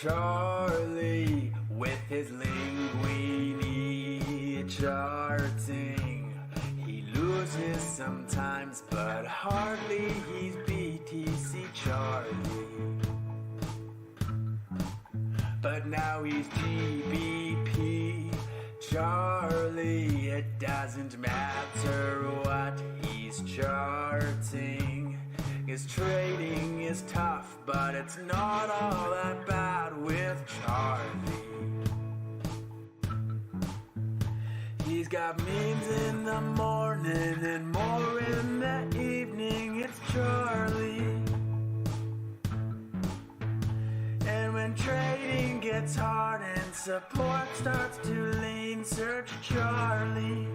Charlie with his linguini charting. He loses sometimes, but hardly. He's BTC Charlie. But now he's GBP Charlie. It doesn't matter what he's charting. His trading is tough, but it's not all that bad with Charlie. He's got memes in the morning and more in the evening. It's Charlie. And when trading gets hard and support starts to lean, search Charlie.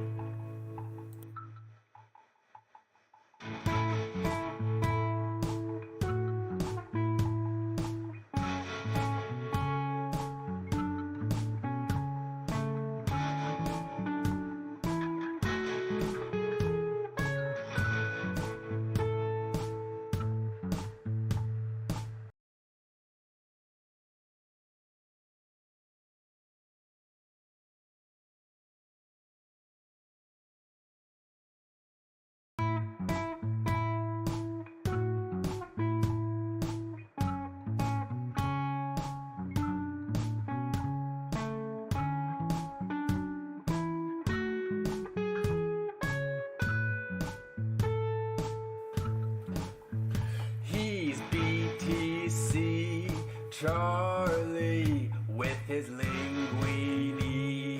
He's BTC Charlie with his linguini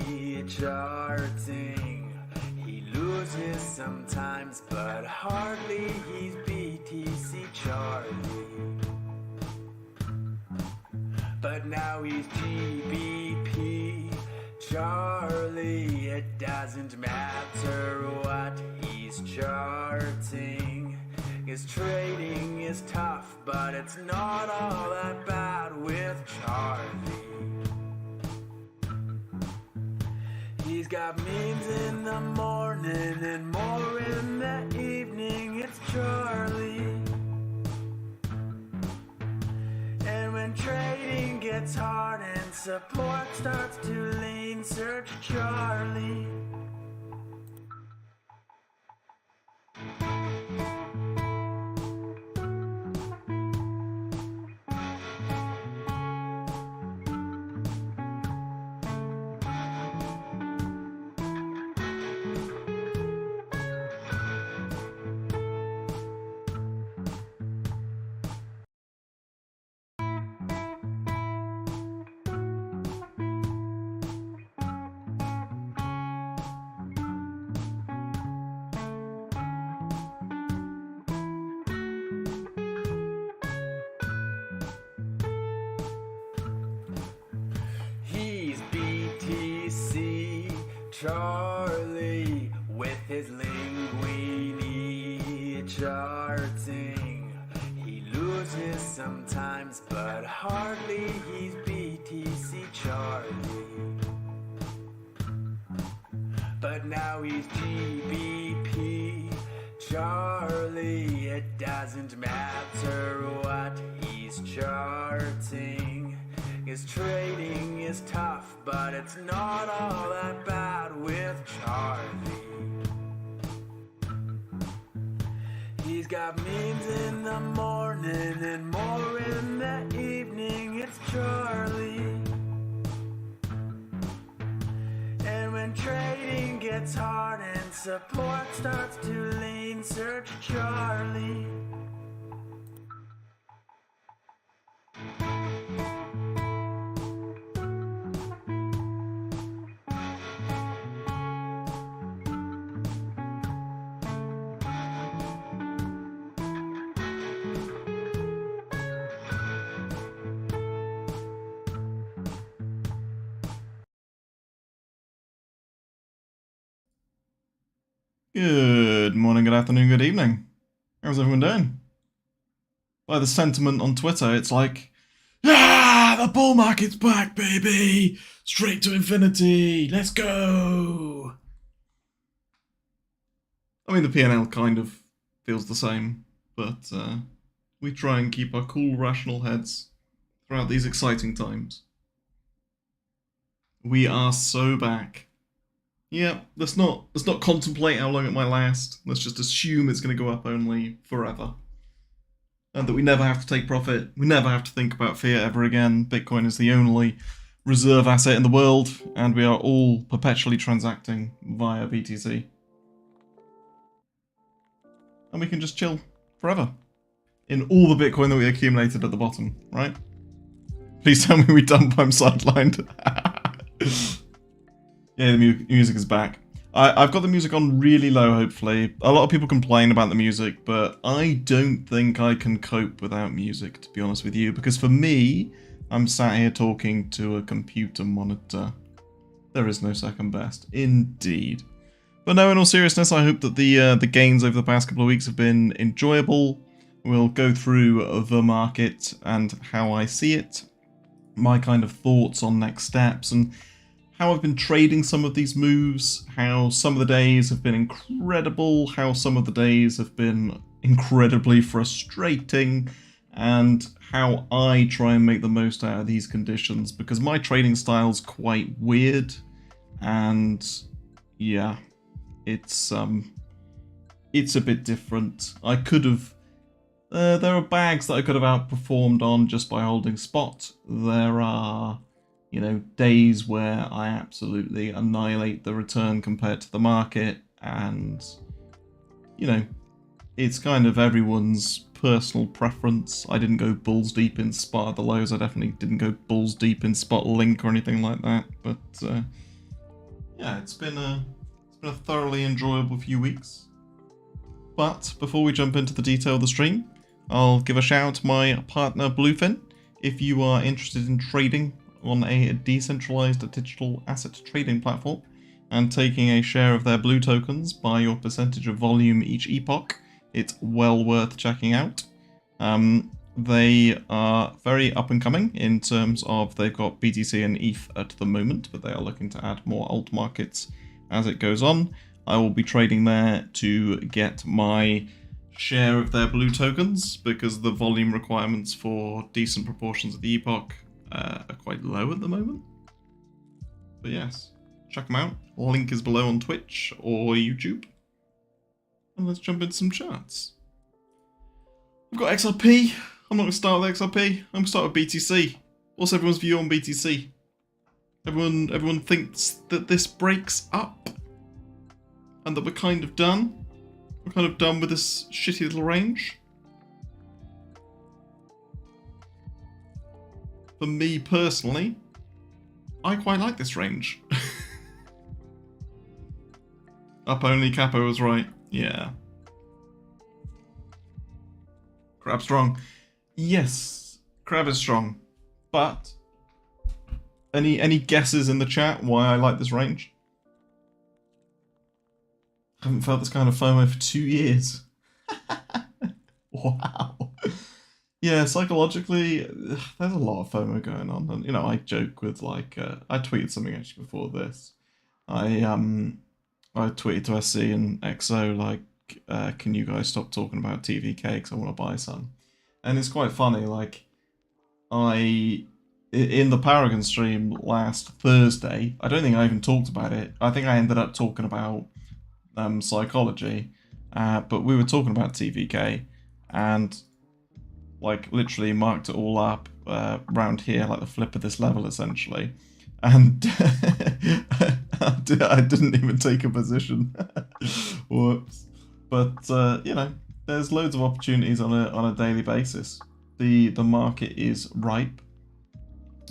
charting. He loses sometimes, but hardly. He's BTC Charlie. But now he's GBP Charlie. It doesn't matter what he's charting. His trading is tough, but it's not all that bad with Charlie. He's got memes in the morning and more in the evening. It's Charlie. And when trading gets hard and support starts to lean, search Charlie. He's BTC Charlie with his linguini charting. He loses sometimes, but hardly. He's BTC Charlie. But now he's GBP Charlie. It doesn't matter what he's charting. His trading is tough, but it's not all that bad with Charlie. He's got memes in the morning and more in the evening. It's Charlie. And when trading gets hard and support starts to lean, search Charlie. Good morning, good afternoon, good evening. How's everyone doing? By the sentiment on Twitter, it's like, yeah, the bull market's back, baby! Straight to infinity, let's go! I mean, the P&L kind of feels the same, but we try and keep our cool, rational heads throughout these exciting times. We are so back. Yeah, let's not contemplate how long it might last. Let's just assume it's going to go up only forever. And that we never have to take profit. We never have to think about fiat ever again. Bitcoin is the only reserve asset in the world, and we are all perpetually transacting via BTC. And we can just chill forever in all the Bitcoin that we accumulated at the bottom, right? Please tell me we dump, I'm sidelined. Yeah, the music is back. I've got the music on really low, hopefully. A lot of people complain about the music, but I don't think I can cope without music, to be honest with you, because for me, I'm sat here talking to a computer monitor. There is no second best. Indeed. But no, in all seriousness, I hope that the gains over the past couple of weeks have been enjoyable. We'll go through the market and how I see it, my kind of thoughts on next steps, and how I've been trading some of these moves, how some of the days have been incredible, how some of the days have been incredibly frustrating, and how I try and make the most out of these conditions, because my trading style's quite weird, and yeah, it's a bit different. I could have... there are bags that I could have outperformed on just by holding spot. There are, you know, days where I absolutely annihilate the return compared to the market, and, you know, it's kind of everyone's personal preference. I didn't go balls deep in spot at the lows. I definitely didn't go balls deep in spot link or anything like that. But yeah, it's been a thoroughly enjoyable few weeks. But before we jump into the detail of the stream, I'll give a shout out to my partner Bluefin. If you are interested in trading on a decentralized digital asset trading platform and taking a share of their blue tokens by your percentage of volume each epoch, it's well worth checking out. They are very up and coming in terms of they've got BTC and ETH at the moment, but they are looking to add more alt markets as it goes on. I will be trading there to get my share of their blue tokens, because the volume requirements for decent proportions of the epoch are quite low at the moment. But yes, check them out. Link is below on Twitch or YouTube. And let's jump into some charts. We've got XRP. I'm not going to start with XRP. I'm going to start with BTC. What's everyone's view on BTC? Everyone thinks that this breaks up and that we're kind of done. We're kind of done with this shitty little range. For me personally, I quite like this range. Up only, Capo was right. Yeah. Crab strong. Yes, Crab is strong. But any guesses in the chat why I like this range? I haven't felt this kind of FOMO for 2 years. Wow. Yeah, psychologically, there's a lot of FOMO going on. And, you know, I joke with, like, I tweeted something actually before this. I tweeted to SC and XO, like, can you guys stop talking about TVK because I want to buy some? And it's quite funny, like, in the Paragon stream last Thursday, I don't think I even talked about it. I think I ended up talking about psychology, but we were talking about TVK, and like literally marked it all up around here, like the flip of this level essentially, and I didn't even take a position. Whoops. But you know, there's loads of opportunities on a daily basis. The market is ripe,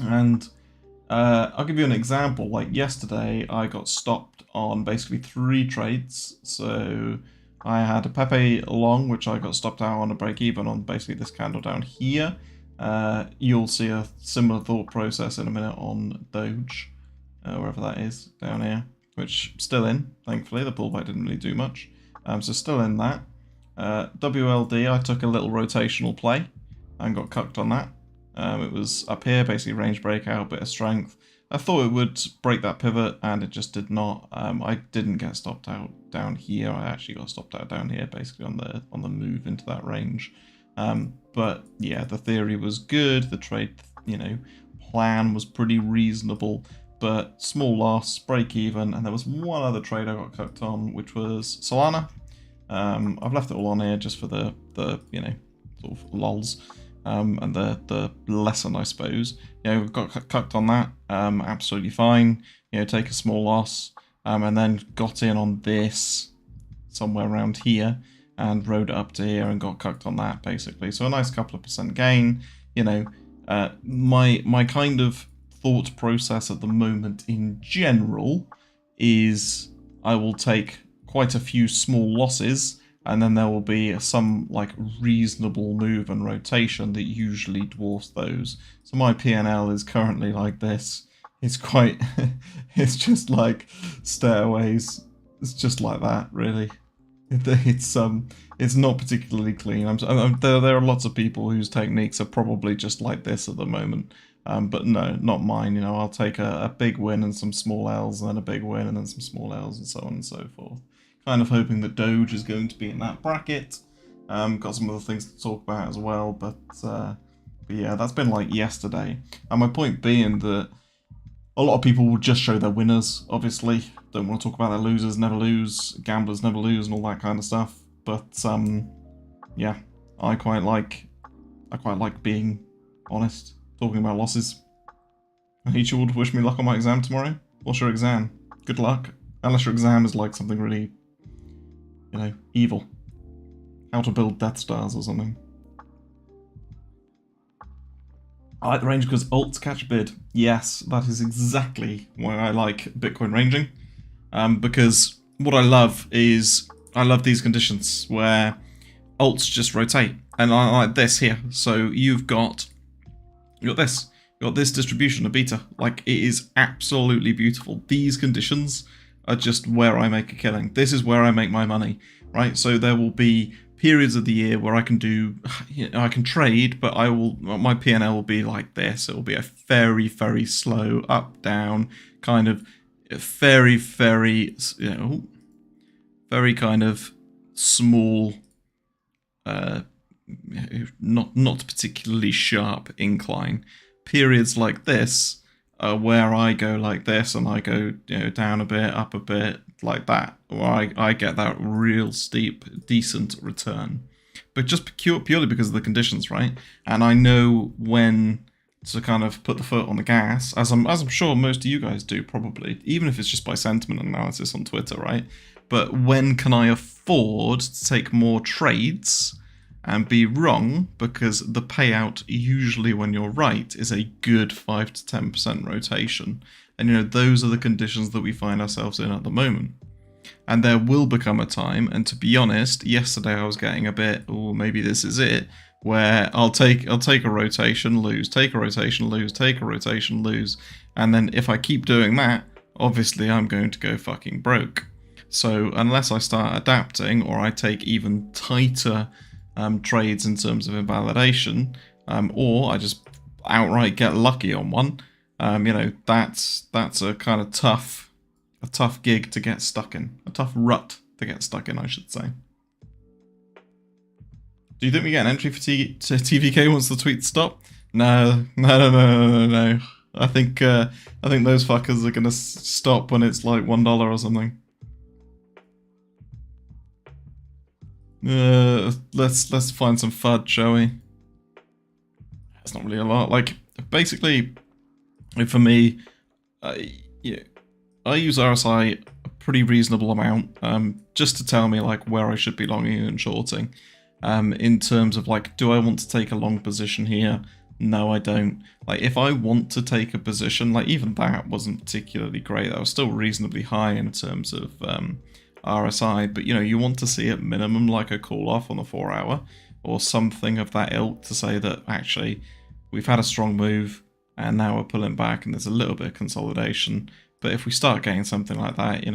and I'll give you an example. Like yesterday, I got stopped on basically 3 trades. So I had a Pepe long, which I got stopped out on a break even on basically this candle down here. You'll see a similar thought process in a minute on Doge, wherever that is down here, which still in, thankfully. The pullback didn't really do much. So still in that. WLD, I took a little rotational play and got cucked on that. It was up here, basically range breakout, bit of strength. I thought it would break that pivot, and it just did not. I didn't get stopped out down here. I actually got stopped out down here, basically on the move into that range. But yeah, the theory was good. The trade plan was pretty reasonable, but small loss, break even, and there was one other trade I got cooked on, which was Solana. I've left it all on here just for the sort of lols, and the lesson, I suppose. Got cucked on that, absolutely fine. Take a small loss, and then got in on this somewhere around here, and rode it up to here and got cucked on that, basically. So a nice couple of percent gain. My kind of thought process at the moment in general is I will take quite a few small losses, and then there will be some like reasonable move and rotation that usually dwarfs those. So my PNL is currently like this. It's quite, it's just like stairways. It's just like that, really. It's not particularly clean. There are lots of people whose techniques are probably just like this at the moment. But no, not mine. I'll take a big win and some small L's, and then a big win and then some small L's, and so on and so forth. Kind of hoping that Doge is going to be in that bracket. Got some other things to talk about as well, but yeah, that's been like yesterday. And my point being that a lot of people will just show their winners, obviously. Don't want to talk about their losers, never lose, gamblers never lose, and all that kind of stuff. But yeah, I quite like being honest, talking about losses. Each would wish me luck on my exam tomorrow. What's your exam? Good luck. Unless your exam is like something really, evil. How to build Death Stars or something. I like the range because alts catch bid. Yes, that is exactly why I like Bitcoin ranging. Because what I love is, I love these conditions where alts just rotate. And I like this here. So you've got this. You've got this distribution of beta. Like, it is absolutely beautiful. These conditions are just where I make a killing. This is where I make my money, right? So there will be periods of the year where I can I can trade, but my P&L will be like this. It will be a very, very slow up down kind of very, very, very kind of small, not particularly sharp incline. Periods like this are where I go like this, and I go down a bit, up a bit, like that, where I get that real steep, decent return. But just purely because of the conditions, right? And I know when to kind of put the foot on the gas, as I'm sure most of you guys do probably, even if it's just by sentiment analysis on Twitter, right? But when can I afford to take more trades and be wrong, because the payout usually when you're right is a good 5 to 10% rotation. And those are the conditions that we find ourselves in at the moment. And there will become a time, and to be honest, yesterday I was getting a bit, oh, maybe this is it, where I'll take a rotation, lose, take a rotation, lose, take a rotation, lose, and then if I keep doing that, obviously I'm going to go fucking broke. So unless I start adapting, or I take even tighter trades in terms of invalidation, or I just outright get lucky on one, that's a kind of tough gig to get stuck in, a tough rut to get stuck in, I should say. Do you think we get an entry for TVK once the tweets stop? No. I think those fuckers are gonna stop when it's like $1 or something. Let's find some FUD, shall we? It's not really a lot. Like, basically, for me, I use RSI a pretty reasonable amount, just to tell me like where I should be longing and shorting. In terms of like, do I want to take a long position here? No, I don't. Like, if I want to take a position, like even that wasn't particularly great. That was still reasonably high in terms of RSI, but you want to see at minimum like a call off on the 4 hour or something of that ilk to say that actually we've had a strong move and now we're pulling back and there's a little bit of consolidation. But if we start getting something like that,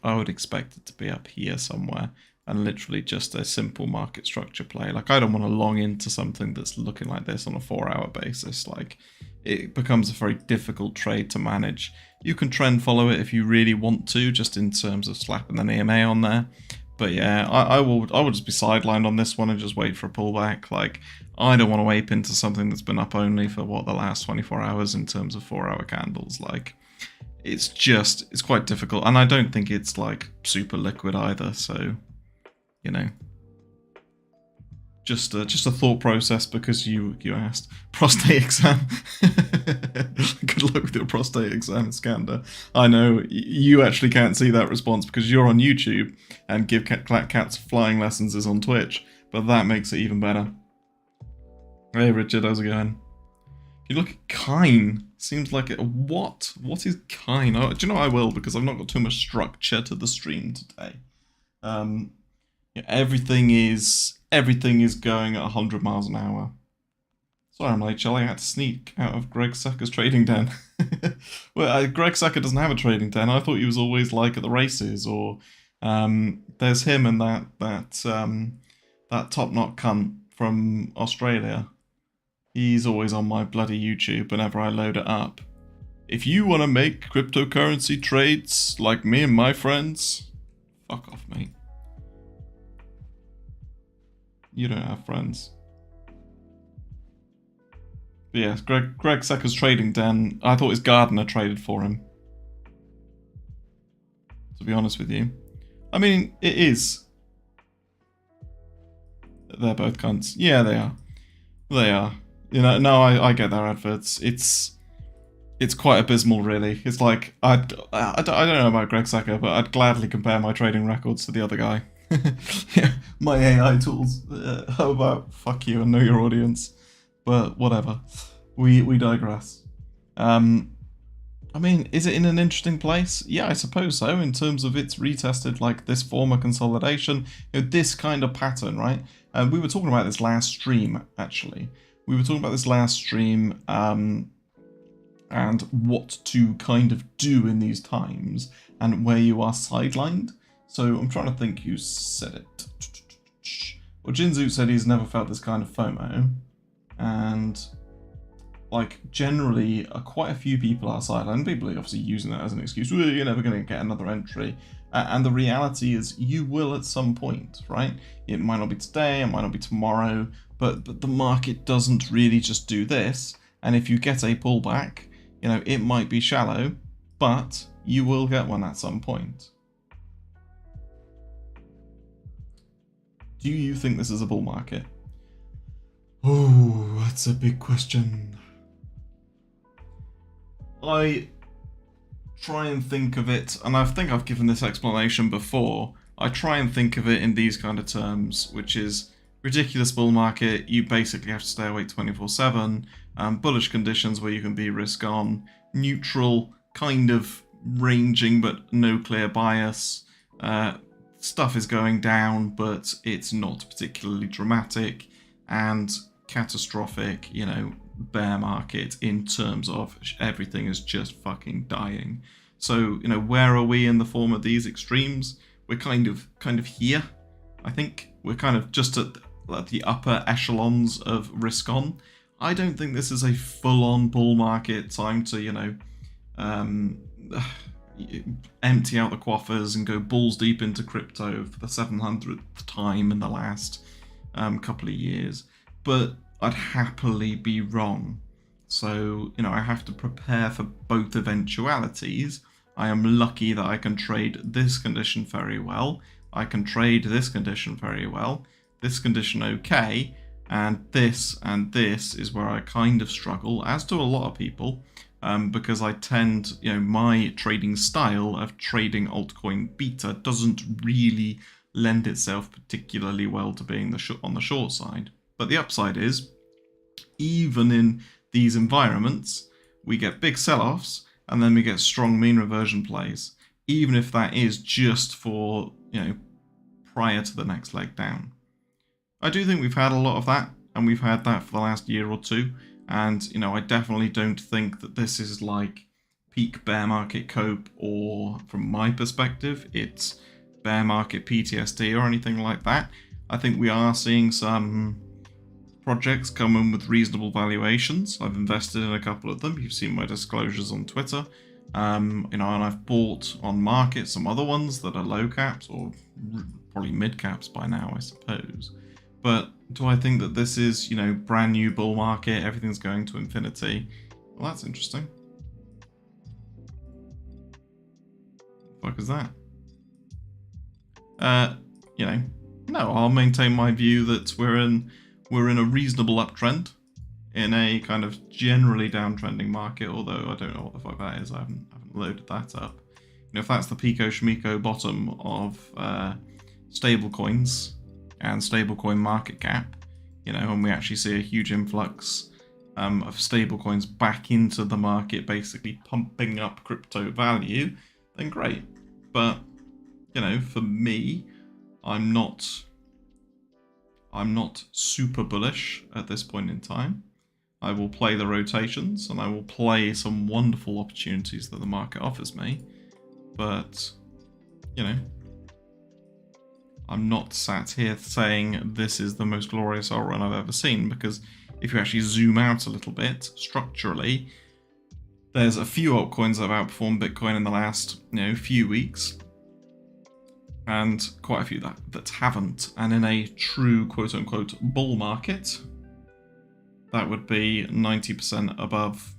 I would expect it to be up here somewhere and literally just a simple market structure play. Like, I don't want to long into something that's looking like this on a 4 hour basis. Like, it becomes a very difficult trade to manage. You can trend follow it if you really want to, just in terms of slapping an EMA on there. But yeah, I will just be sidelined on this one and just wait for a pullback. Like, I don't want to ape into something that's been up only for the last 24 hours in terms of 4-hour candles. Like, it's quite difficult, and I don't think it's like super liquid either. So, you know, just a thought process because you asked. Prostate exam. Good luck with your prostate exam, Skander. I know you actually can't see that response because you're on YouTube and Give Cats Flying Lessons is on Twitch, but that makes it even better. Hey Richard, how's it going? You look at Kine. Seems like it. What? What is Kine? Oh, do you know I will, because I've not got too much structure to the stream today. Yeah, everything is going at 100 miles an hour. Sorry, I'm late, Shelley. I had to sneak out of Greg Sacker's trading den. Well, Greg Sacker doesn't have a trading den. I thought he was always like at the races, or there's him and that top knot cunt from Australia. He's always on my bloody YouTube whenever I load it up. If you want to make cryptocurrency trades like me and my friends, fuck off, mate. You don't have friends. But yes, Greg Sacker's trading den. I thought his gardener traded for him, to be honest with you. I mean, it is. They're both cunts. Yeah, they are. They are. You know, no, I get their adverts. It's quite abysmal, really. It's like, I don't know about Greg Sacker, but I'd gladly compare my trading records to the other guy. Yeah, my AI tools. How about fuck you and know your audience? But whatever. We digress. I mean, is it in an interesting place? Yeah, I suppose so, in terms of it's retested like this form of consolidation, you know, this kind of pattern, right? And we were talking about this last stream, actually. We were talking about this last stream and what to kind of do in these times and where you are sidelined. So I'm trying to think who said it. Well, Jinzu said he's never felt this kind of FOMO. And like generally quite a few people are sidelined. People are obviously using that as an excuse. Well, you're never going to get another entry. And the reality is you will at some point, right? It might not be today, it might not be tomorrow, but the market doesn't really just do this. And if you get a pullback, you know, it might be shallow, but you will get one at some point. Do you think this is a bull market? Oh, that's a big question. I try and think of it, and I think I've given this explanation before, I try and think of it in these kind of terms, which is ridiculous bull market, you basically have to stay awake 24/7, bullish conditions where you can be risk on, neutral, kind of ranging but no clear bias, stuff is going down but it's not particularly dramatic, and catastrophic, you know, bear market in terms of everything is just fucking dying. So, you know, where are we in the form of these extremes? We're kind of here, I think. We're kind of just at the upper echelons of risk on. I don't think this is a full-on bull market time to, you know, empty out the coffers and go balls deep into crypto for the 700th time in the last couple of years. But I'd happily be wrong. So, you know, I have to prepare for both eventualities. I am lucky that I can trade this condition very well. I can trade this condition very well. This condition okay. And this is where I kind of struggle, as do a lot of people, because I tend, you know, my trading style of trading altcoin beta doesn't really lend itself particularly well to being on the short side. But the upside is, even in these environments, we get big sell-offs and then we get strong mean reversion plays, even if that is just for, you know, prior to the next leg down. I do think we've had a lot of that, and we've had that for the last year or two, and, you know, I definitely don't think that this is like peak bear market cope, or from my perspective, it's bear market PTSD or anything like that. I think we are seeing some projects come in with reasonable valuations. I've invested in a couple of them. You've seen my disclosures on Twitter. You know, and I've bought on market some other ones that are low caps or probably mid caps by now, I suppose. But do I think that this is, you know, brand new bull market, everything's going to infinity? Well, that's interesting. What the fuck is that? You know, no, I'll maintain my view that we're in a reasonable uptrend in a kind of generally downtrending market, although I don't know what the fuck that is. I haven't loaded that up. You know, if that's the Pico Schmico bottom of stablecoins and stablecoin market cap, you know, and we actually see a huge influx of stablecoins back into the market, basically pumping up crypto value, then great. But, you know, for me, I'm not super bullish at this point in time. I will play the rotations and I will play some wonderful opportunities that the market offers me. But, you know, I'm not sat here saying this is the most glorious alt run I've ever seen, because if you actually zoom out a little bit, structurally, there's a few altcoins that have outperformed Bitcoin in the last, you know, few weeks, and quite a few that haven't. And in a true quote-unquote bull market, that would be 90% above,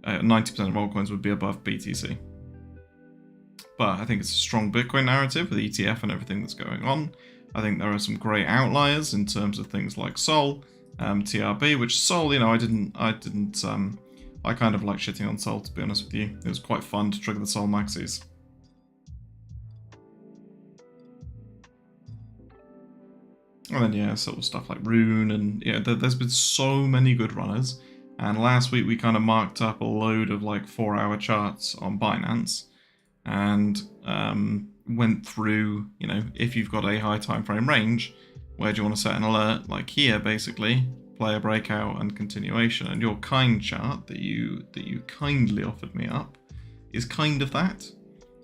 90% of altcoins would be above BTC. But I think it's a strong Bitcoin narrative with ETF and everything that's going on. I think there are some great outliers in terms of things like Sol, TRB, which Sol, you know, I kind of like shitting on Sol, to be honest with you. It was quite fun to trigger the Sol maxis. And then, yeah, sort of stuff like Rune, and yeah, there's been so many good runners. And last week we kind of marked up a load of like 4-hour charts on Binance, and went through, you know, if you've got a high time frame range, where do you want to set an alert? Like here, basically, player breakout and continuation. And your kind chart that you kindly offered me up is kind of that.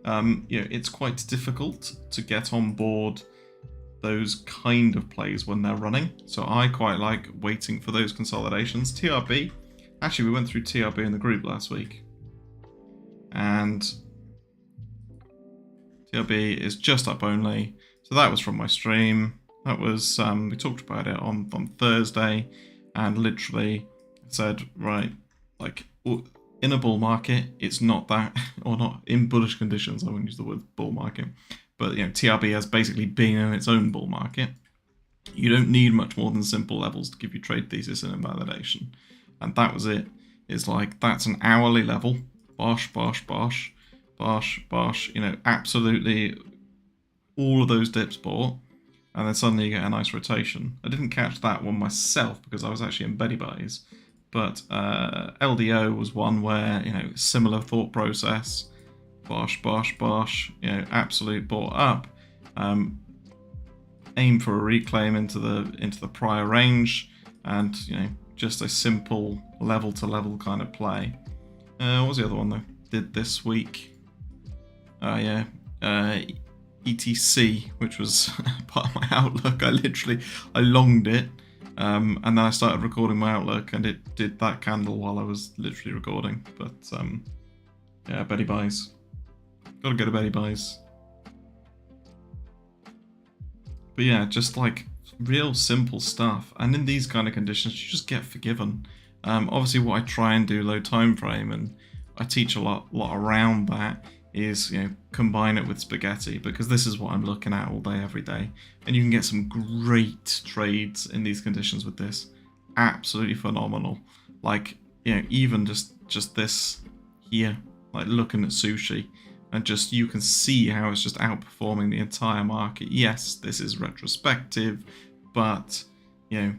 You know, it's quite difficult to get on board those kind of plays when they're running. So I quite like waiting for those consolidations. TRB, actually we went through TRB in the group last week, and TRB is just up only. So that was from my stream. That was, we talked about it on Thursday, and literally said, right, like in a bull market, it's not that, or not in bullish conditions, I wouldn't use the word bull market, but you know, TRB has basically been in its own bull market. You don't need much more than simple levels to give you trade thesis and invalidation. And that was it. It's like, that's an hourly level. Bosh, bosh, bosh, bosh, bosh. You know, absolutely all of those dips bought. And then suddenly you get a nice rotation. I didn't catch that one myself because I was actually in Betty Buys. But LDO was one where, you know, similar thought process. Bosh, bosh, bosh, you know, absolute bought up. Aim for a reclaim into the prior range, and you know, just a simple level to level kind of play. What was the other one though? Did this week? Yeah, ETC, which was part of my outlook. I longed it, and then I started recording my outlook, and it did that candle while I was literally recording. But yeah, Betty Buys. Gotta go to Betty Buys. But yeah, just like real simple stuff. And in these kind of conditions, you just get forgiven. Obviously, what I try and do low time frame, and I teach a lot around that, is, you know, combine it with spaghetti, because this is what I'm looking at all day, every day. And you can get some great trades in these conditions with this. Absolutely phenomenal. Like, you know, even just this here, like looking at sushi. And just, you can see how it's just outperforming the entire market. Yes, this is retrospective, but, you know,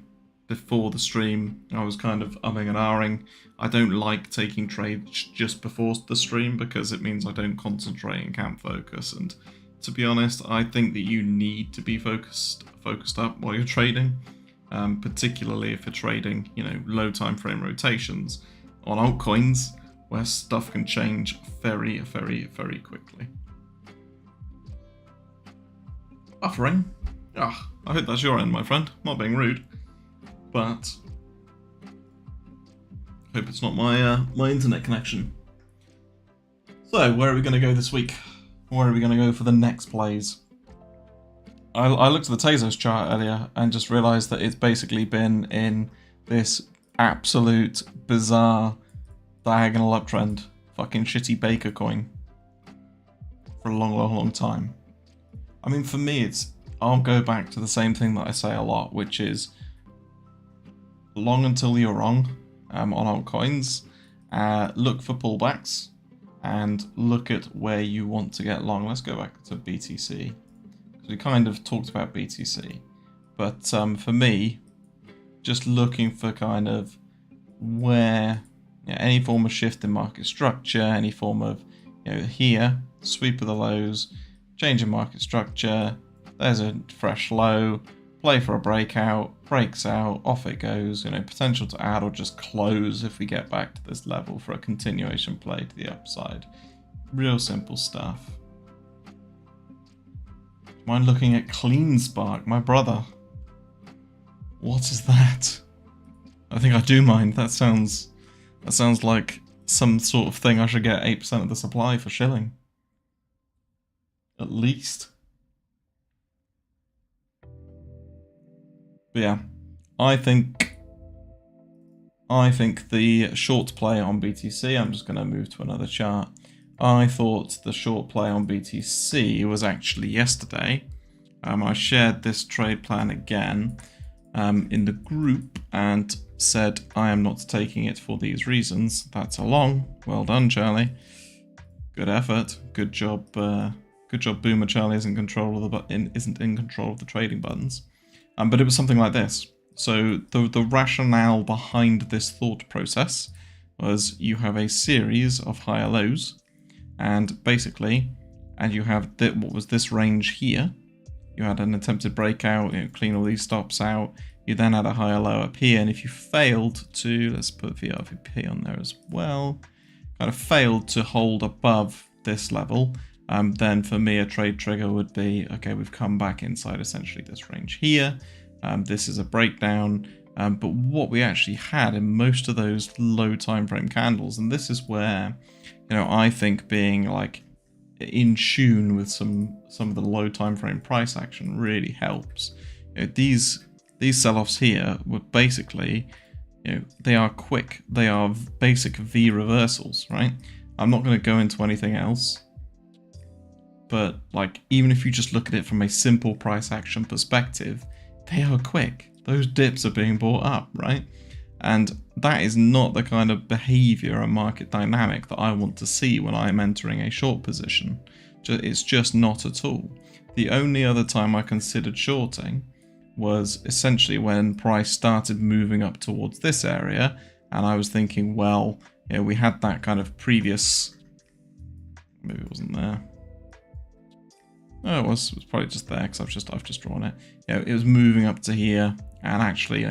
before the stream, I was kind of umming and ahhing. I don't like taking trades just before the stream, because it means I don't concentrate and can't focus. And to be honest, I think that you need to be focused up while you're trading, particularly if you're trading, you know, low time frame rotations on altcoins, where stuff can change very, very, very quickly. Buffering? Ah, I hope that's your end, my friend. Not being rude, but I hope it's not my internet connection. So, where are we going to go this week? Where are we going to go for the next plays? I looked at the Tezos chart earlier and just realised that it's basically been in this absolute bizarre diagonal uptrend, fucking shitty Baker coin, for a long time. I mean, for me, I'll go back to the same thing that I say a lot, which is long until you're wrong on altcoins. Look for pullbacks and look at where you want to get long. Let's go back to BTC. We kind of talked about BTC, but for me, just looking for kind of where any form of shift in market structure, any form of here, sweep of the lows, change in market structure, there's a fresh low, play for a breakout, breaks out, off it goes, potential to add or just close if we get back to this level for a continuation play to the upside. Real simple stuff. Mind looking at CleanSpark, my brother. What is that? I think I do mind. That sounds like some sort of thing I should get 8% of the supply for shilling. At least. But yeah, I think the short play on BTC, I'm just going to move to another chart. I thought the short play on BTC was actually yesterday. I shared this trade plan again in the group and said I am not taking it for these reasons. That's a long. Well done, Charlie. Good effort. Good job. Good job. Boomer Charlie isn't in control of the trading buttons. But it was something like this. So the rationale behind this thought process was you have a series of higher lows. And basically, you have what was this range here. You had an attempted breakout, clean all these stops out. You then had a higher low up here, and if you failed to, let's put VRVP on there as well, kind of failed to hold above this level, then for me a trade trigger would be, okay, we've come back inside essentially this range here. This is a breakdown, but what we actually had in most of those low time frame candles, and this is where I think being like in tune with some of the low time frame price action really helps. These sell-offs here were basically, they are quick. They are basic V reversals, right? I'm not going to go into anything else, but like even if you just look at it from a simple price action perspective, they are quick. Those dips are being bought up, right? And that is not the kind of behavior and market dynamic that I want to see when I'm entering a short position. It's just not at all. The only other time I considered shorting was essentially when price started moving up towards this area, and I was thinking, well, we had that kind of previous, maybe it wasn't there. No, it was probably just there because I've just drawn it. It was moving up to here, and actually,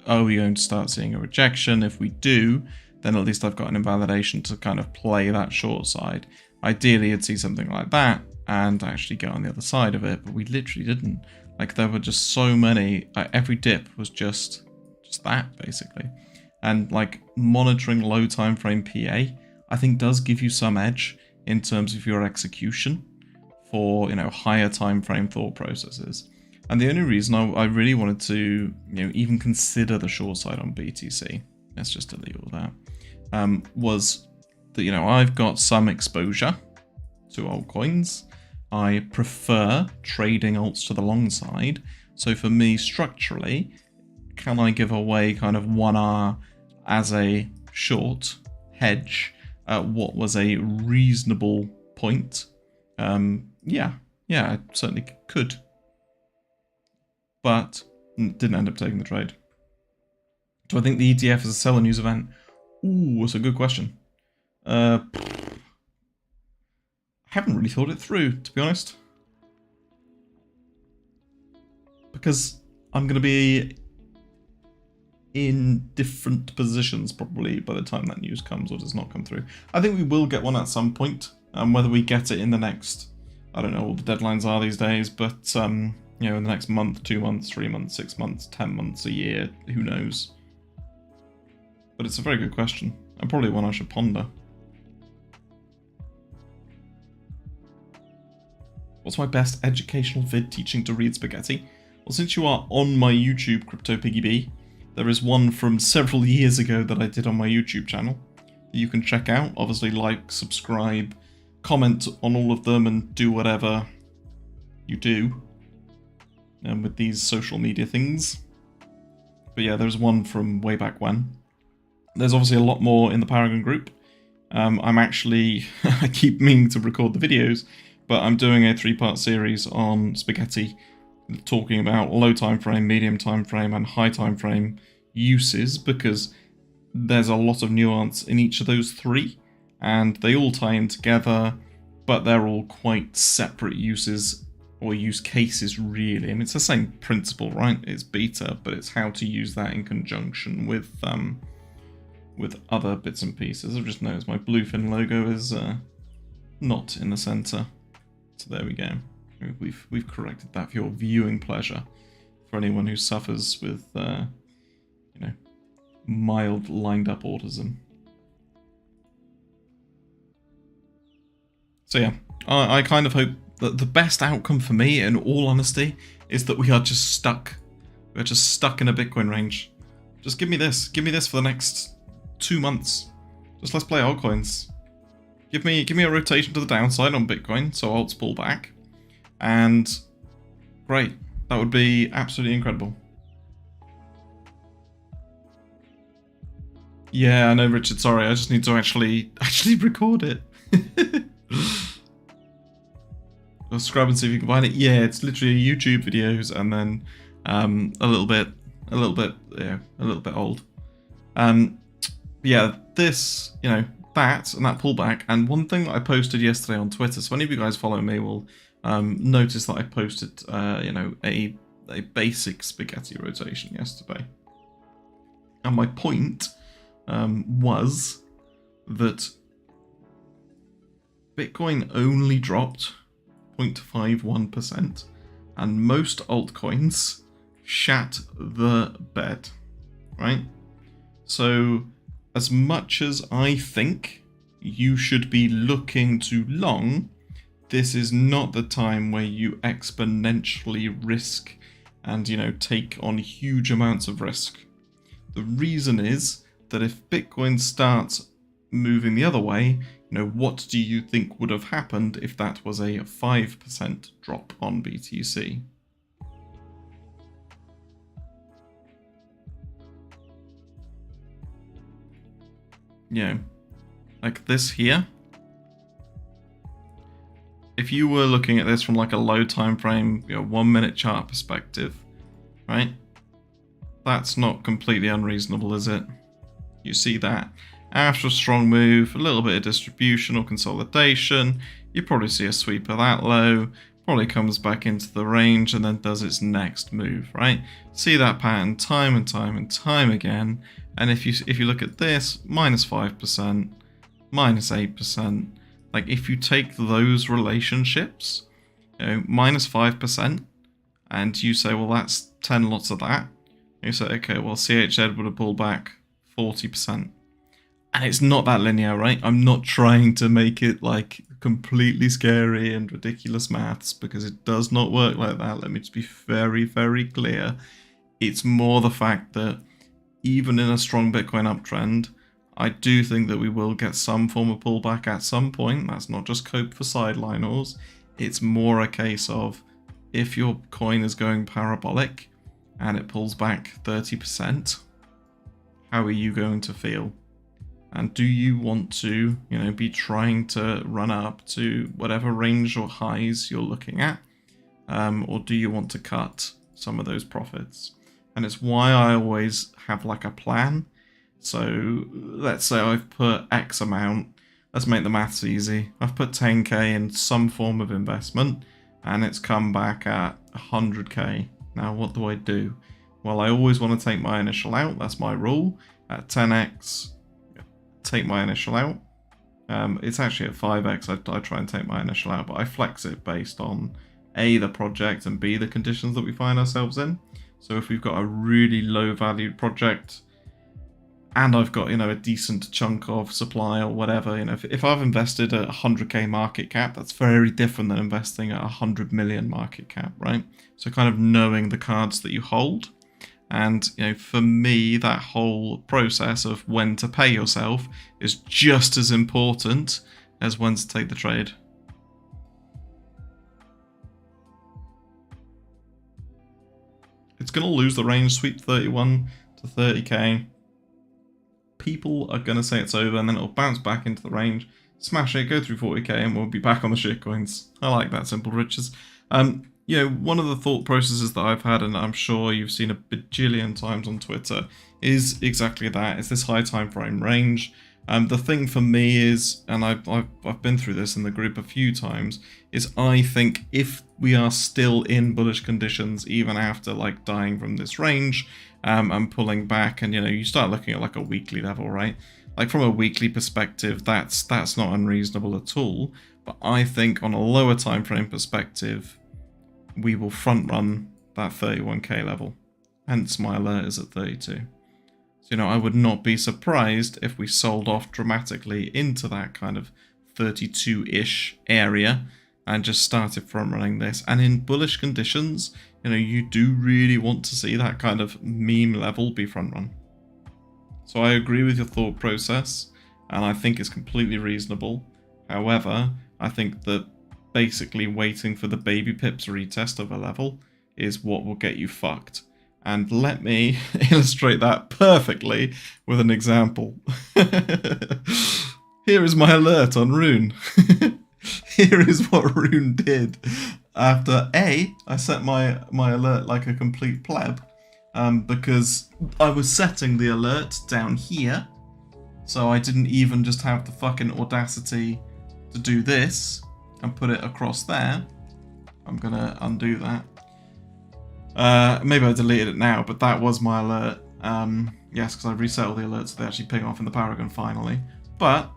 are we going to start seeing a rejection? If we do, then at least I've got an invalidation to kind of play that short side. Ideally, you'd see something like that and actually go on the other side of it, but we literally didn't. Like there were just so many. Every dip was just that basically, and like monitoring low time frame PA, I think does give you some edge in terms of your execution for higher time frame thought processes. And the only reason I really wanted to even consider the short side on BTC, let's just delete all that, was that I've got some exposure to altcoins. I prefer trading alts to the long side. So for me, structurally, can I give away kind of 1R as a short hedge at what was a reasonable point? Yeah, I certainly could. But didn't end up taking the trade. Do I think the ETF is a seller news event? Ooh, that's a good question. I haven't really thought it through, to be honest. Because I'm going to be in different positions probably by the time that news comes or does not come through. I think we will get one at some point. Whether we get it in the next, I don't know what the deadlines are these days, but in the next month, 2 months, 3 months, 6 months, 10 months, a year, who knows? But it's a very good question, and probably one I should ponder. What's my best educational vid teaching to read spaghetti? Well, since you are on my YouTube, CryptoPiggyB, there is one from several years ago that I did on my YouTube channel that you can check out. Obviously, like, subscribe, comment on all of them, and do whatever you do with these social media things. But yeah, there's one from way back when. There's obviously a lot more in the Paragon group. I'm actually, I keep meaning to record the videos, but I'm doing a 3-part series on spaghetti, talking about low time frame, medium time frame, and high time frame uses, because there's a lot of nuance in each of those three, and they all tie in together, but they're all quite separate uses, or use cases, really. I mean, it's the same principle, right? It's beta, but it's how to use that in conjunction with other bits and pieces. I've just noticed my Bluefin logo is not in the center, so there we go. We've corrected that for your viewing pleasure, for anyone who suffers with you know, mild lined up autism. So yeah, I kind of hope that the best outcome for me, in all honesty, is that we are just stuck. We're just stuck in a Bitcoin range. Just give me this. Give me this for the next 2 months. Just let's play altcoins. Give me a rotation to the downside on Bitcoin, so alts pull back. And great. That would be absolutely incredible. Yeah, I know, Richard, sorry, I just need to actually record it. I'll scrub and see if you can find it. Yeah, it's literally YouTube videos and then a little bit old. Yeah, this, you know, that and that pullback. And one thing that I posted yesterday on Twitter, so any of you guys follow me will notice that I posted, you know, a basic spaghetti rotation yesterday. And my point was that Bitcoin only dropped 0.51%, and most altcoins shat the bed, right? So as much as I think you should be looking to long, this is not the time where you exponentially risk and, you know, take on huge amounts of risk. The reason is that if Bitcoin starts moving the other way, you know, what do you think would have happened if that was a 5% drop on BTC? You know, like this here. If you were looking at this from like a low time frame, you know, 1 minute chart perspective, right? That's not completely unreasonable, is it? You see that after a strong move, a little bit of distribution or consolidation, you probably see a sweep of that low, probably comes back into the range and then does its next move, right? See that pattern time and time and time again. And if you look at this, minus 5%, minus 8%, like if you take those relationships, you know, minus 5%, and you say, well, that's 10 lots of that. You say, okay, well, CHZ would have pulled back 40%. And it's not that linear, right? I'm not trying to make it like completely scary and ridiculous maths, because it does not work like that. Let me just be very, very clear. It's more the fact that even in a strong Bitcoin uptrend, I do think that we will get some form of pullback at some point. That's not just cope for sideliners. It's more a case of if your coin is going parabolic and it pulls back 30%, how are you going to feel? And do you want to, you know, be trying to run up to whatever range or highs you're looking at? Or do you want to cut some of those profits? And it's why I always have like a plan. So let's say I've put X amount, let's make the maths easy. I've put 10k in some form of investment and it's come back at 100k. Now what do I do? Well, I always want to take my initial out. That's my rule. At 10x, take my initial out. It's actually at 5x I try and take my initial out, but I flex it based on A, the project, and B, the conditions that we find ourselves in. So if we've got a really low valued project, and I've got, you know, a decent chunk of supply or whatever, you know, if I've invested at 100k market cap, that's very different than investing at 100 million market cap, right? So kind of knowing the cards that you hold. And, you know, for me, that whole process of when to pay yourself is just as important as when to take the trade. It's going to lose the range, sweep 31 to 30k. People are going to say it's over, and then it'll bounce back into the range, smash it, go through 40k, and we'll be back on the shitcoins. I like that, Simple Riches. You know, one of the thought processes that I've had, and I'm sure you've seen a bajillion times on Twitter, is exactly that. It's this high time frame range. The thing for me is, and I've been through this in the group a few times, is I think if we are still in bullish conditions, even after like dying from this range, and pulling back, and you know, you start looking at like a weekly level, right? Like from a weekly perspective, that's not unreasonable at all. But I think on a lower time frame perspective, we will front run that 31k level. Hence my alert is at 32. So, you know, I would not be surprised if we sold off dramatically into that kind of 32-ish area and just started front running this. And in bullish conditions, you know, you do really want to see that kind of meme level be front run. So I agree with your thought process, and I think it's completely reasonable. However, I think that basically waiting for the baby pips retest of a level is what will get you fucked. And let me illustrate that perfectly with an example. Here is my alert on Rune. Here is what Rune did. After I set my alert like a complete pleb, because I was setting the alert down here, so I didn't even just have the fucking audacity to do this and put it across there. I'm gonna undo that. Maybe I deleted it now, but that was my alert. Yes, because I reset all the alerts so they actually ping off in the Paragon finally. But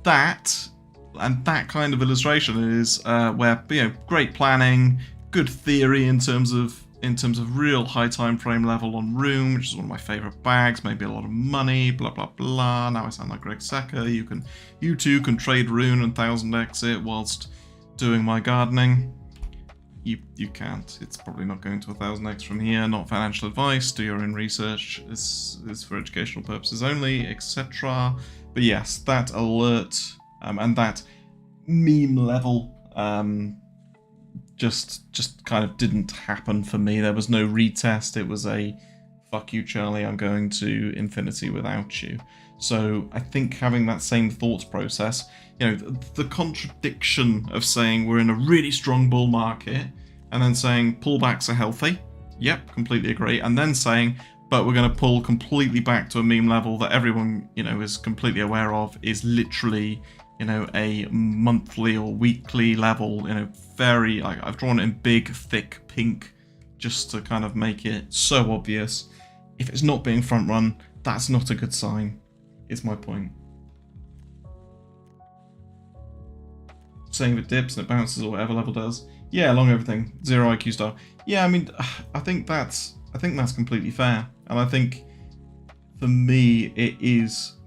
that kind of illustration is where, you know, great planning, good theory in terms of real high time frame level on Rune, which is one of my favorite bags, maybe a lot of money, blah blah blah. Now I sound like Greg Secker. You too can trade Rune and 1000x it whilst doing my gardening. You can't. It's probably not going to 1000x from here. Not financial advice. Do your own research. This is for educational purposes only, etc. But yes, that alert and that meme level just kind of didn't happen for me. There was no retest. It was a fuck you, Charlie. I'm going to infinity without you. So I think having that same thought process, you know, the contradiction of saying we're in a really strong bull market and then saying pullbacks are healthy. Yep, completely agree. And then saying, but we're going to pull completely back to a meme level that everyone, you know, is completely aware of is literally, you know, a monthly or weekly level, you know, very, like, I've drawn it in big, thick pink just to kind of make it so obvious. If it's not being front run, that's not a good sign, is my point. Saying if it dips and it bounces or whatever level does. Yeah, along everything. 0 IQ star. Yeah, I mean, I think that's completely fair. And I think for me it is,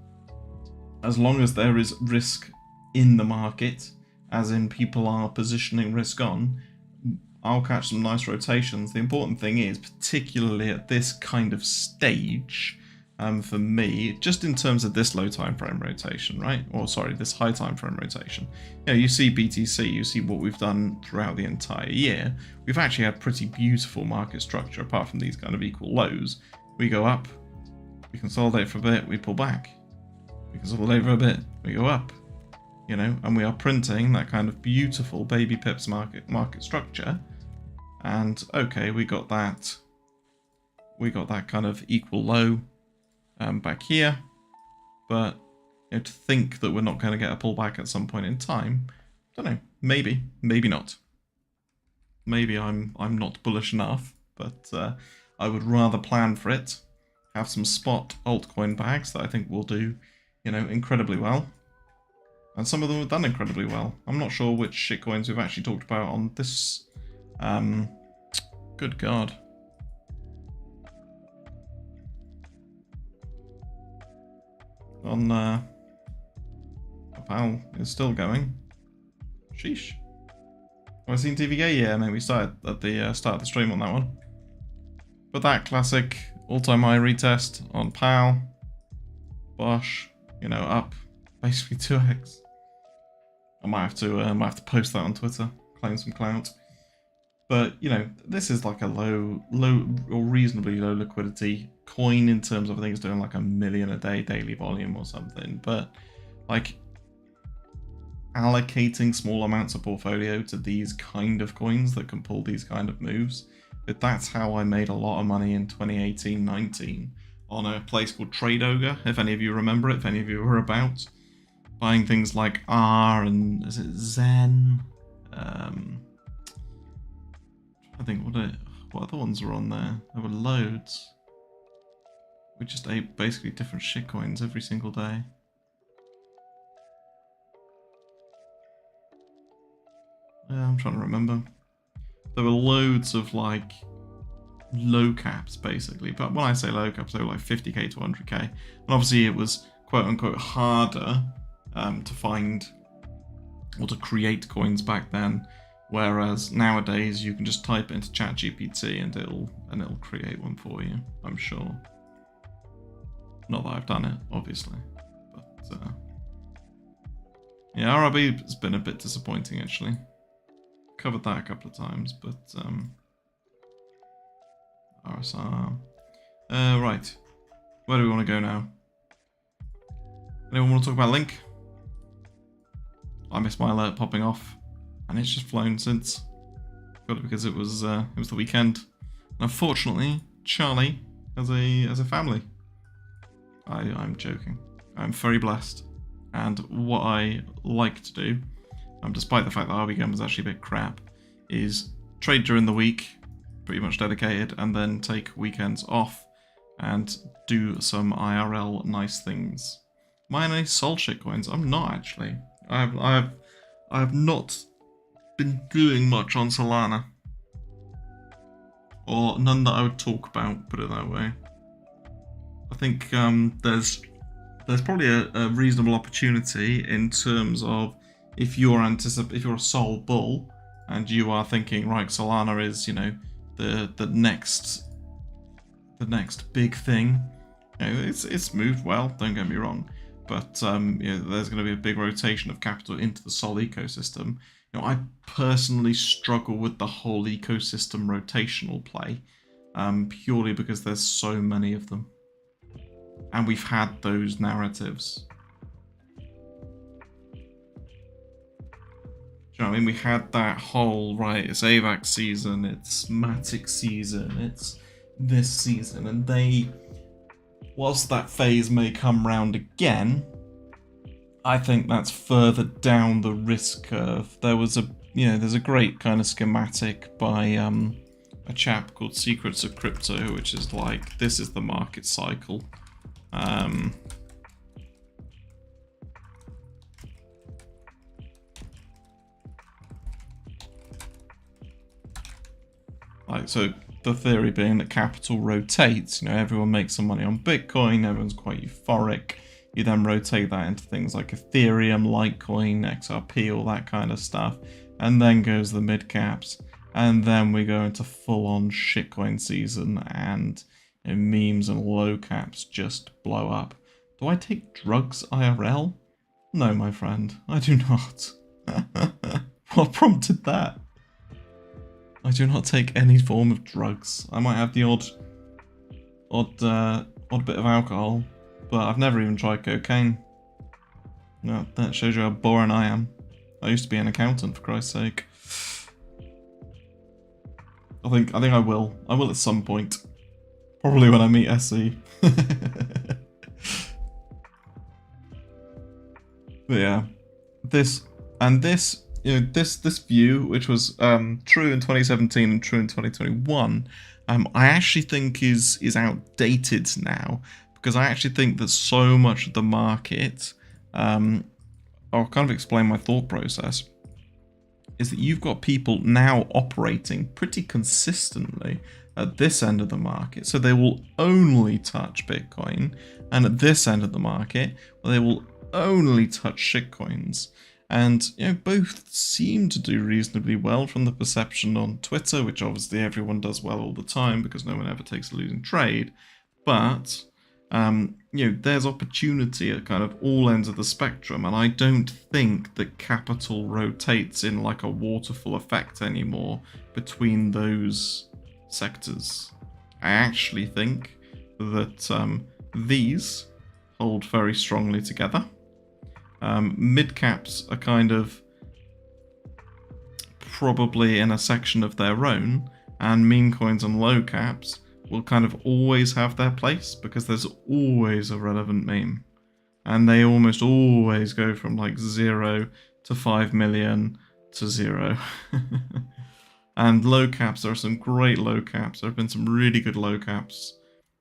as long as there is risk in the market, as in people are positioning risk on, I'll catch some nice rotations. The important thing is, particularly at this kind of stage, for me, just in terms of this low time frame rotation, right? Or sorry, this high time frame rotation. You know, you see BTC, you see what we've done throughout the entire year. We've actually had pretty beautiful market structure, apart from these kind of equal lows. We go up, we consolidate for a bit, we pull back. We consolidate for a bit, we go up. You know, and we are printing that kind of beautiful baby pips market structure. And okay, we got that kind of equal low back here, but you know, to think that we're not going to get a pullback at some point in time, I don't know, maybe not. Maybe I'm not bullish enough, but I would rather plan for it, have some spot altcoin bags that I think will do, you know, incredibly well. And some of them have done incredibly well. I'm not sure which shitcoins we've actually talked about on this. Good God. on PAL is still going. Sheesh. Have I seen TVK? Yeah, maybe we started at the start of the stream on that one. But that classic all-time high retest on PAL. Bosh, you know, up basically 2x. I might have to post that on Twitter, claim some clout. But you know, this is like a low or reasonably low liquidity coin in terms of I think it's doing like 1 million a day daily volume or something. But like allocating small amounts of portfolio to these kind of coins that can pull these kind of moves. But that's how I made a lot of money in 2018-19 on a place called Trade Ogre, if any of you remember it, if any of you were about. Buying things like R and is it Zen? I think what other ones were on there? There were loads. We just ate basically different shitcoins every single day. Yeah, I'm trying to remember. There were loads of like low caps basically, but when I say low caps, they were like 50k to 100k, and obviously it was quote unquote harder to find or to create coins back then, whereas nowadays you can just type it into ChatGPT and it'll create one for you. I'm sure. Not that I've done it, obviously, but yeah, RRB has been a bit disappointing actually. Covered that a couple of times, but RSR. Right. Where do we want to go now? Anyone want to talk about Link? I missed my alert popping off, and it's just flown since. Got it because it was the weekend. And unfortunately, Charlie has a family. I'm joking. I'm very blessed, and what I like to do, despite the fact that RB was actually a bit crap, is trade during the week, pretty much dedicated, and then take weekends off and do some IRL nice things. Am I in any Sol shitcoins? I'm not actually. I have not been doing much on Solana, or none that I would talk about. Put it that way. I think there's probably a reasonable opportunity in terms of if you're a Sol bull and you are thinking, right, Solana is, you know, the next big thing. You know, it's moved well, don't get me wrong, but you know, there's going to be a big rotation of capital into the Sol ecosystem. You know, I personally struggle with the whole ecosystem rotational play, purely because there's so many of them, and we've had those narratives. Do you know what I mean? We had that whole, right, it's AVAX season, it's Matic season, it's this season, and they, whilst that phase may come round again, I think that's further down the risk curve. There was there's a great kind of schematic by a chap called Secrets of Crypto, which is like, this is the market cycle. So the theory being that capital rotates, you know, everyone makes some money on Bitcoin, everyone's quite euphoric. You then rotate that into things like Ethereum, Litecoin, XRP, all that kind of stuff. And then goes the mid caps. And then we go into full-on shitcoin season, and you know, memes and low caps just blow up. Do I take drugs IRL? No, my friend, I do not. What prompted that? I do not take any form of drugs. I might have the odd bit of alcohol, but I've never even tried cocaine. No, that shows you how boring I am. I used to be an accountant, for Christ's sake. I think I will. I will at some point. Probably when I meet SE. But yeah, this view, which was true in 2017 and true in 2021, I actually think is outdated now, because I actually think that so much of the market, I'll kind of explain my thought process. is that you've got people now operating pretty consistently at this end of the market. So they will only touch Bitcoin, and at this end of the market, well, they will only touch shitcoins. And both seem to do reasonably well from the perception on Twitter, which obviously everyone does well all the time because no one ever takes a losing trade. But there's opportunity at kind of all ends of the spectrum, and I don't think that capital rotates in like a waterfall effect anymore between those sectors. I actually think that these hold very strongly together. Mid caps are kind of probably in a section of their own, and meme coins and low caps will kind of always have their place because there's always a relevant meme, and they almost always go from like 0 to 5 million to 0. And low caps, there are some great low caps. There have been some really good low caps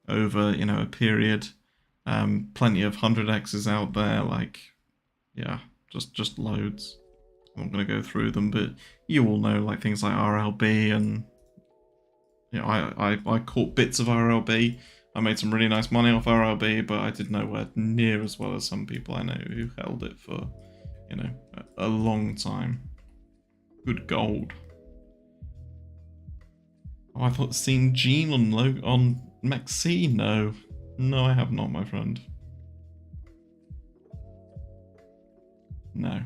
over a period. Plenty of 100x's out there, like just loads. I'm not going to go through them, but you all know like things like RLB, and I caught bits of RLB. I made some really nice money off RLB, but I did nowhere near as well as some people I know who held it for a long time. Good gold. Oh, I thought seen Gene on Mexi. No, I have not, my friend. No.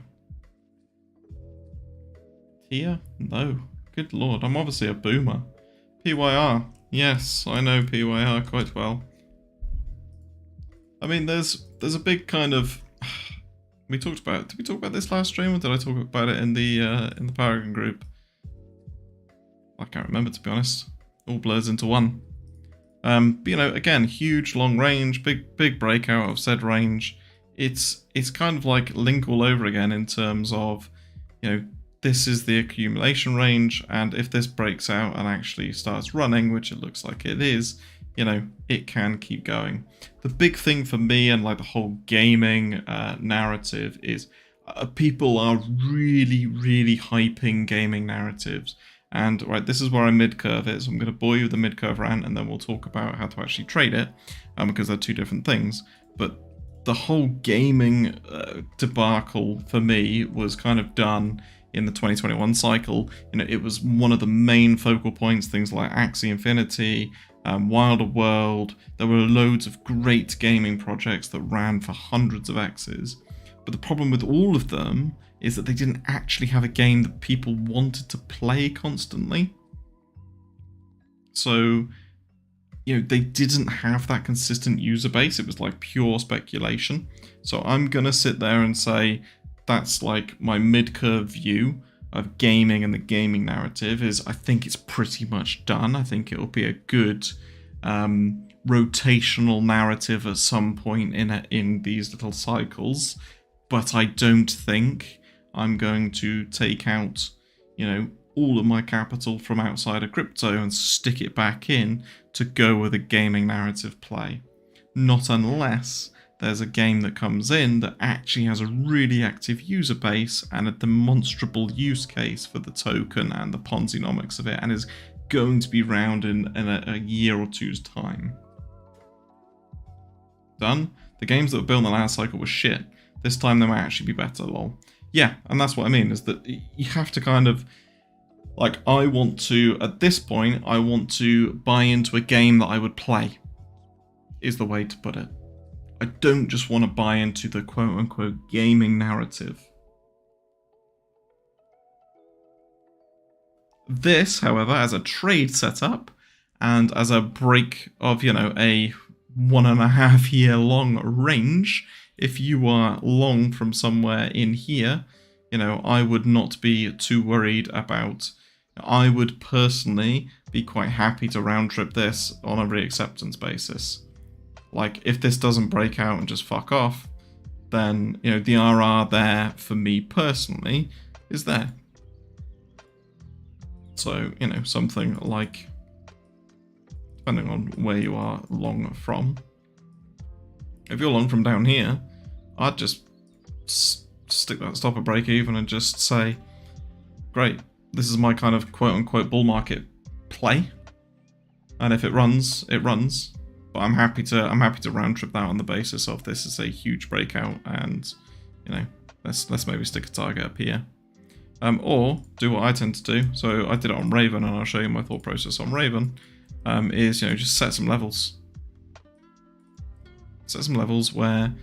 Tia? No. Good lord, I'm obviously a boomer. PYR. Yes, I know PYR quite well. I mean, there's a big kind of... Did we talk about this last stream, or did I talk about it in the Paragon group? I can't remember, to be honest. All blurs into one. But again, huge long range, big breakout of said range. It's kind of like Link all over again in terms of, this is the accumulation range, and if this breaks out and actually starts running, which it looks like it is, it can keep going. The big thing for me and like the whole gaming narrative is people are really, really hyping gaming narratives. And right, this is where I mid-curve it, so I'm going to bore you with the mid-curve rant, and then we'll talk about how to actually trade it, because they're two different things. But the whole gaming debacle for me was kind of done in the 2021 cycle. It was one of the main focal points, things like Axie Infinity, Wilder World. There were loads of great gaming projects that ran for hundreds of X's. But the problem with all of them is that they didn't actually have a game that people wanted to play constantly. So, they didn't have that consistent user base. It was like pure speculation. So I'm going to sit there and say that's like my mid-curve view of gaming and the gaming narrative is I think it's pretty much done. I think it'll be a good rotational narrative at some point in these little cycles. But I don't think I'm going to take out, all of my capital from outside of crypto and stick it back in to go with a gaming narrative play. Not unless there's a game that comes in that actually has a really active user base and a demonstrable use case for the token and the Ponzi-nomics of it, and is going to be round in a year or two's time. Done. The games that were built in the last cycle were shit. This time they might actually be better, lol. Yeah, and that's what I mean, is that you have to kind of, like, at this point, I want to buy into a game that I would play, is the way to put it. I don't just want to buy into the quote-unquote gaming narrative. This, however, as a trade setup, and as a break of, a 1.5 year long range, if you are long from somewhere in here, I would not be too worried about. I would personally be quite happy to round trip this on a reacceptance basis. Like, if this doesn't break out and just fuck off, then, the RR there for me personally is there. So, something like, depending on where you are long from, if you're long from down here, I'd just stick that stop at break even and just say, great. This is my kind of quote-unquote bull market play. And if it runs, it runs. But I'm happy to round trip that on the basis of this is a huge breakout, and you know, let's maybe stick a target up here. Or do what I tend to do. So I did it on Raven, and I'll show you my thought process on Raven. Is, you know, just set some levels. Set some levels where,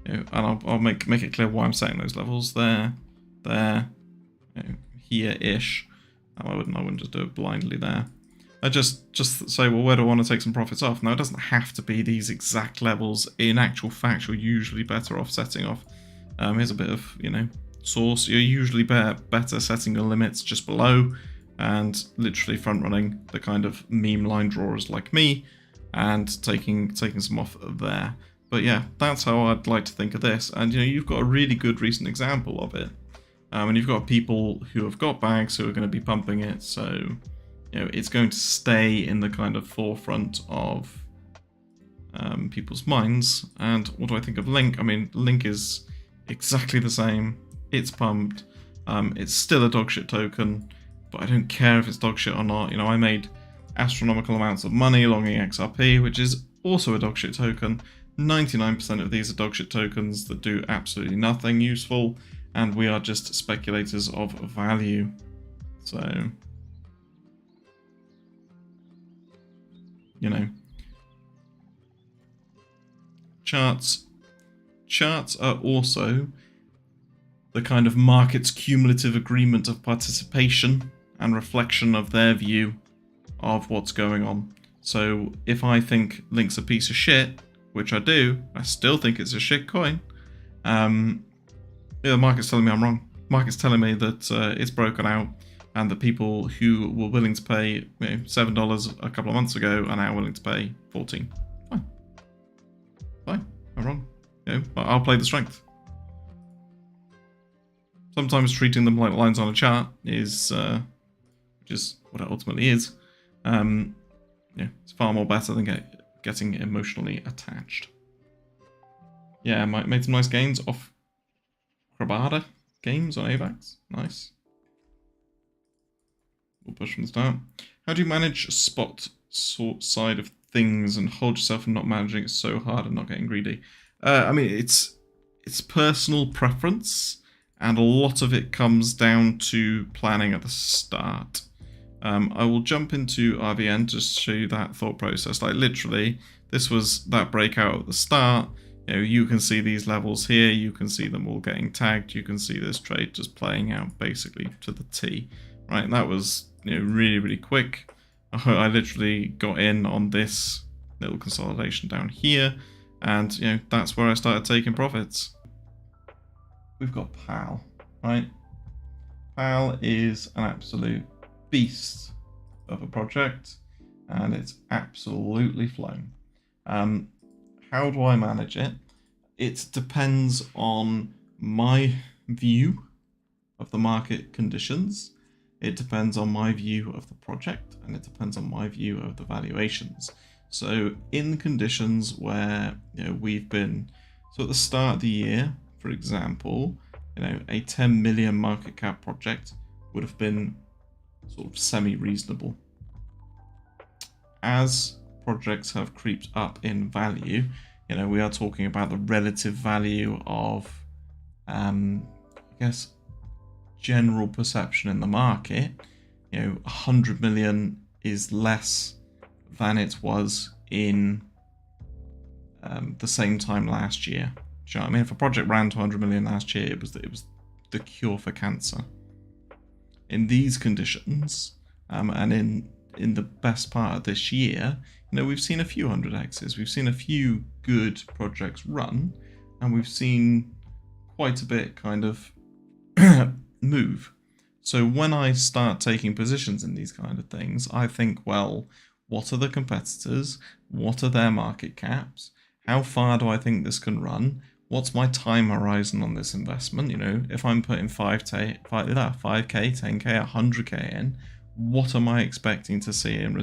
you know, and I'll make it clear why I'm setting those levels. There, you know, here-ish. I wouldn't just do it blindly there. I just say, well, where do I want to take some profits off? Now, it doesn't have to be these exact levels. In actual fact, you're usually better off setting off. Here's a bit of, you know, source. You're usually better setting your limits just below and literally front running the kind of meme line drawers like me and taking some off there. But yeah, that's how I'd like to think of this. And you know, you've got a really good recent example of it. And you've got people who have got bags who are going to be pumping it, so you know, it's going to stay in the kind of forefront of people's minds. And what do I think of Link? I mean, Link is exactly the same. It's pumped. It's still a dogshit token, but I don't care if it's dogshit or not. You know, I made astronomical amounts of money longing XRP, which is also a dogshit token. 99% of these are dogshit tokens that do absolutely nothing useful, and we are just speculators of value. So, you know, charts are also the kind of market's cumulative agreement of participation and reflection of their view of what's going on. So if I think Link's a piece of shit, which I do, I still think it's a shit coin. Yeah, the market's telling me I'm wrong. The market's telling me that it's broken out, and the people who were willing to pay, you know, $7 a couple of months ago are now willing to pay $14. Fine, I'm wrong. You know, I'll play the strength. Sometimes treating them like lines on a chart is, which is what it ultimately is. Yeah, it's far more better than getting emotionally attached. Yeah, made some nice gains off Krabada games on AVAX. Nice. We'll push from the start. How do you manage spot side of things and hold yourself from not managing it so hard and not getting greedy? I mean, it's personal preference, and a lot of it comes down to planning at the start. I will jump into RVN to show you that thought process. Like literally, this was that breakout at the start. You know, you can see these levels here. You can see them all getting tagged. You can see this trade just playing out basically to the T. Right, that was, you know, really, really quick. I literally got in on this little consolidation down here, and you know, that's where I started taking profits. We've got PAL, right? PAL is an absolute beast of a project, and it's absolutely flown. How do I manage it? It depends on my view of the market conditions. It depends on my view of the project, and it depends on my view of the valuations. So in conditions where, you know, we've been, so at the start of the year, for example, you know, a 10 million market cap project would have been sort of semi-reasonable. As projects have creeped up in value, you know, we are talking about the relative value of, I guess, general perception in the market. You know, 100 million is less than it was in the same time last year. Do you know what I mean? If a project ran to 100 million last year, it was the cure for cancer. In these conditions, and in the best part of this year, you know, we've seen a few 100x's. We've seen a few good projects run, and we've seen quite a bit kind of move. So when I start taking positions in these kind of things, I think, well, what are the competitors? What are their market caps? How far do I think this can run? What's my time horizon on this investment? You know, if I'm putting 5k, 10k, 100k in, what am I expecting to see in return?